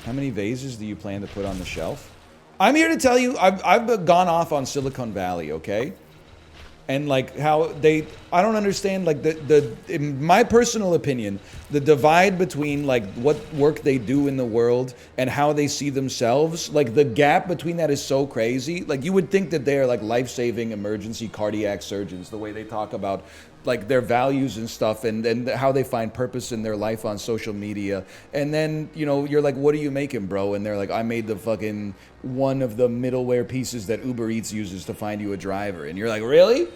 How many vases do you plan to put on the shelf? I'm here to tell you, I've gone off on Silicon Valley, okay? And like how they, I don't understand, like in my personal opinion, the divide between like what work they do in the world and how they see themselves, like the gap between that is so crazy. Like you would think that they're like life-saving emergency cardiac surgeons, the way they talk about like their values and stuff, and how they find purpose in their life on social media. And then, you know, you're like, what are you making, bro? And they're like, I made the fucking one of the middleware pieces that Uber Eats uses to find you a driver. And you're like, really?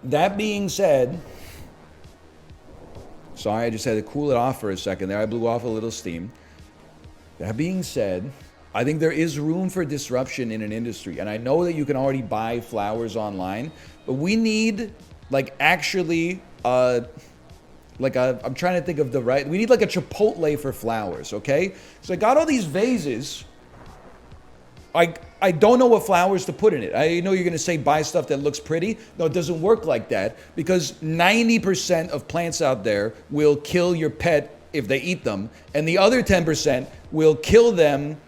That being said, sorry, I just had to cool it off for a second there. I blew off a little steam. That being said, I think there is room for disruption in an industry. And I know that you can already buy flowers online, but we need like actually I'm trying to think of the right, we need like a Chipotle for flowers, okay? So I got all these vases. I don't know what flowers to put in it. I know you're going to say buy stuff that looks pretty. No, it doesn't work like that, because 90% of plants out there will kill your pet if they eat them, and the other 10% will kill them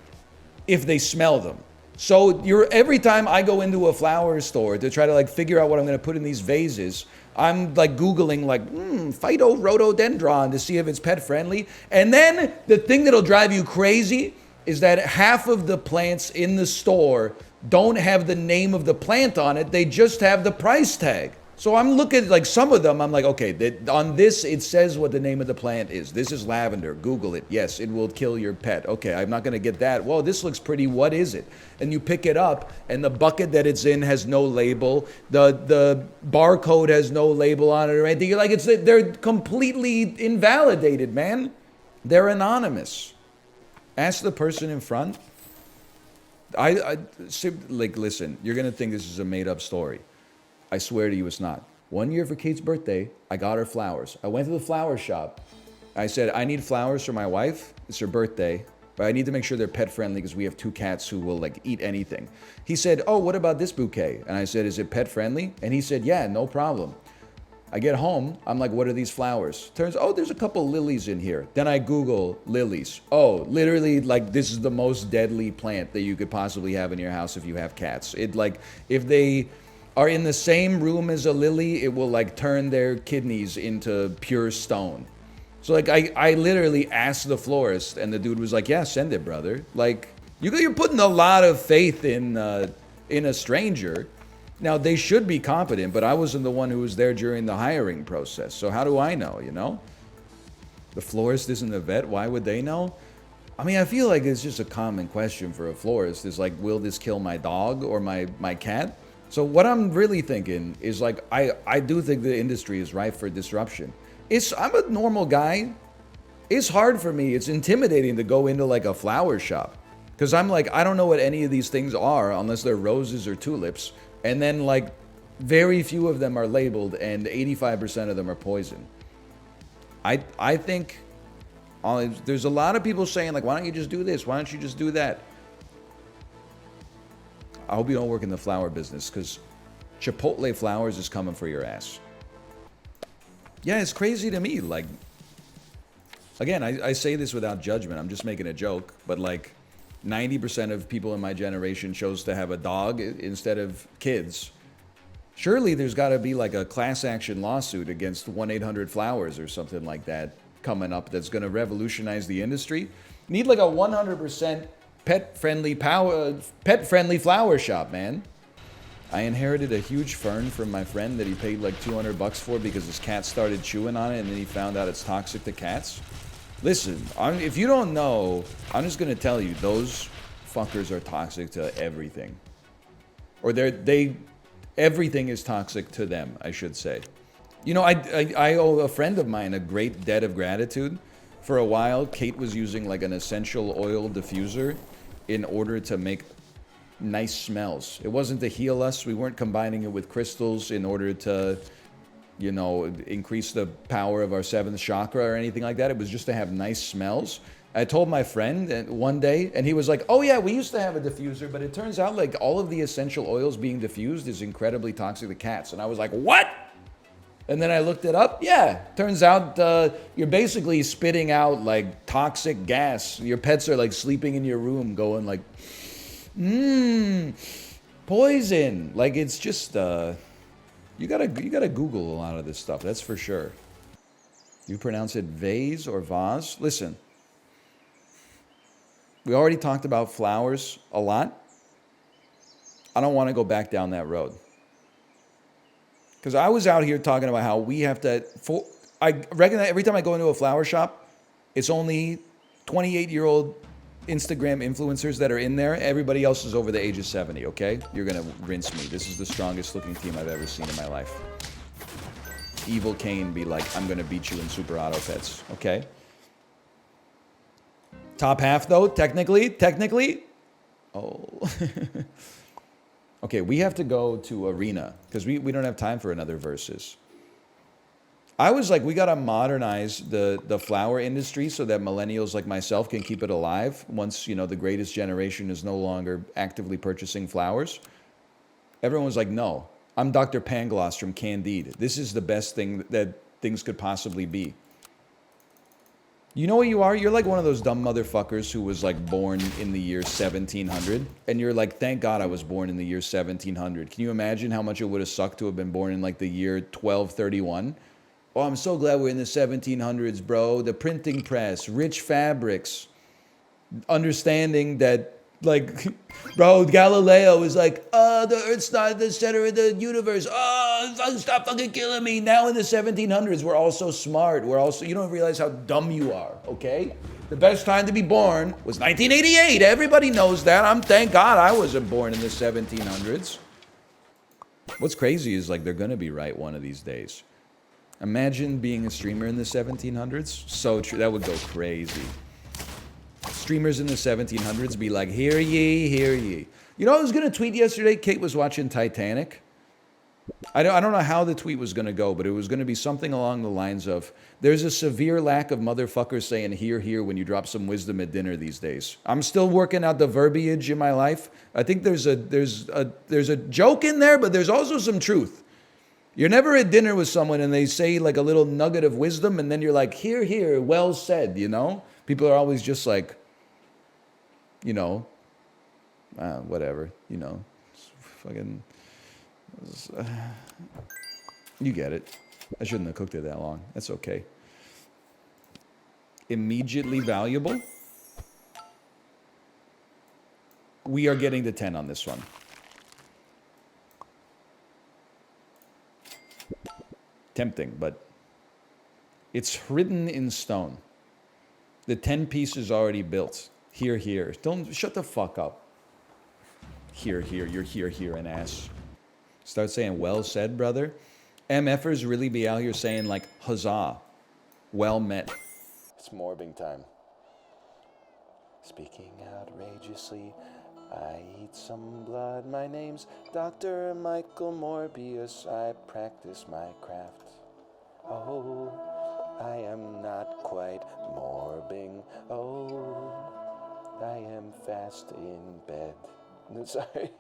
if they smell them. So every time I go into a flower store to try to like figure out what I'm going to put in these vases, I'm like Googling like phytorhododendron to see if it's pet friendly. And then the thing that'll drive you crazy is that half of the plants in the store don't have the name of the plant on it. They just have the price tag. So I'm looking like some of them, I'm like, okay, on this, it says what the name of the plant is. This is lavender. Google it. Yes, it will kill your pet. Okay, I'm not going to get that. Well, this looks pretty. What is it? And you pick it up, and the bucket that it's in has no label. The barcode has no label on it or anything. You're like, they're completely invalidated, man. They're anonymous. Ask the person in front. Listen, you're going to think this is a made-up story. I swear to you it's not. One year for Kate's birthday, I got her flowers. I went to the flower shop. I said, I need flowers for my wife. It's her birthday, but I need to make sure they're pet friendly because we have 2 cats who will like eat anything. He said, oh, what about this bouquet? And I said, is it pet friendly? And he said, yeah, no problem. I get home, I'm like, what are these flowers? There's a couple lilies in here. Then I Google lilies. Oh, literally, like, this is the most deadly plant that you could possibly have in your house if you have cats. If they are in the same room as a lily, it will like turn their kidneys into pure stone. So like I literally asked the florist, and the dude was like, yeah, send it, brother. Like you're putting a lot of faith in a stranger. Now they should be competent, but I wasn't the one who was there during the hiring process. So how do I know, you know? The florist isn't a vet, why would they know? I mean, I feel like it's just a common question for a florist is like, will this kill my dog or my cat? So what I'm really thinking is like, I do think the industry is ripe for disruption. I'm a normal guy. It's hard for me. It's intimidating to go into like a flower shop. Because I'm like, I don't know what any of these things are unless they're roses or tulips. And then like very few of them are labeled and 85% of them are poison. I think there's a lot of people saying like, why don't you just do this? Why don't you just do that? I hope you don't work in the flower business, because Chipotle flowers is coming for your ass. Yeah, it's crazy to me. Like, again, I say this without judgment. I'm just making a joke. But like 90% of people in my generation chose to have a dog instead of kids. Surely there's got to be like a class action lawsuit against 1-800-Flowers or something like that coming up that's going to revolutionize the industry. Need like a 100% pet-friendly flower shop, man. I inherited a huge fern from my friend that he paid like $200 for because his cat started chewing on it, and then he found out it's toxic to cats. Listen, if you don't know, I'm just gonna tell you, those fuckers are toxic to everything. Or everything is toxic to them, I should say. You know, I owe a friend of mine a great debt of gratitude. For a while, Kate was using like an essential oil diffuser in order to make nice smells. It wasn't to heal us. We weren't combining it with crystals in order to, you know, increase the power of our 7th chakra or anything like that. It was just to have nice smells. I told my friend one day, and he was like, oh yeah, we used to have a diffuser, but it turns out like all of the essential oils being diffused is incredibly toxic to cats. And I was like, what? And then I looked it up. Yeah, turns out you're basically spitting out like toxic gas. Your pets are like sleeping in your room, going like, poison. Like it's just you gotta Google a lot of this stuff. That's for sure. You pronounce it vase or vase. Listen, we already talked about flowers a lot. I don't want to go back down that road. Because I was out here talking about how we have to. I reckon that every time I go into a flower shop, it's only 28-year-old Instagram influencers that are in there. Everybody else is over the age of 70, okay? You're going to rinse me. This is the strongest looking team I've ever seen in my life. Evil Kane be like, I'm going to beat you in Super Auto Pets, okay? Top half, though, technically. Oh. Okay, we have to go to Arena because we don't have time for another Versus. I was like, we got to modernize the flower industry so that millennials like myself can keep it alive once, the greatest generation is no longer actively purchasing flowers. Everyone was like, no, I'm Dr. Pangloss from Candide. This is the best thing that things could possibly be. You know what you are? You're like one of those dumb motherfuckers who was like born in the year 1700. And you're like, thank God I was born in the year 1700. Can you imagine how much it would have sucked to have been born in like the year 1231? Oh, I'm so glad we're in the 1700s, bro. The printing press, rich fabrics, understanding that, like, bro, Galileo is like, the Earth's not the center of the universe. Stop fucking killing me. Now in the 1700s, we're all so smart. You don't realize how dumb you are, okay? The best time to be born was 1988. Everybody knows that. Thank God I wasn't born in the 1700s. What's crazy is, like, they're gonna be right one of these days. Imagine being a streamer in the 1700s. So true. That would go crazy. Streamers in the 1700s be like, hear ye, hear ye. You know, I was going to tweet yesterday. Kate was watching Titanic. I don't know how the tweet was going to go, but it was going to be something along the lines of, there's a severe lack of motherfuckers saying hear, hear when you drop some wisdom at dinner these days. I'm still working out the verbiage in my life. I think there's a joke in there, but there's also some truth. You're never at dinner with someone and they say like a little nugget of wisdom and then you're like, hear, hear, well said, People are always just like, whatever, fucking, you get it. I shouldn't have cooked it that long. That's okay. Immediately valuable. We are getting the 10 on this one. Tempting, but it's written in stone. The 10 piece is already built. Here, here. Don't shut the fuck up. Here, here. You're here, here, an ass. Start saying, well said, brother. MFers really be out here saying, like, huzzah. Well met. It's morbing time. Speaking outrageously, I eat some blood. My name's Dr. Michael Morbius. I practice my craft. Oh, I am not quite morbing. Oh, I am fast in bed. Sorry.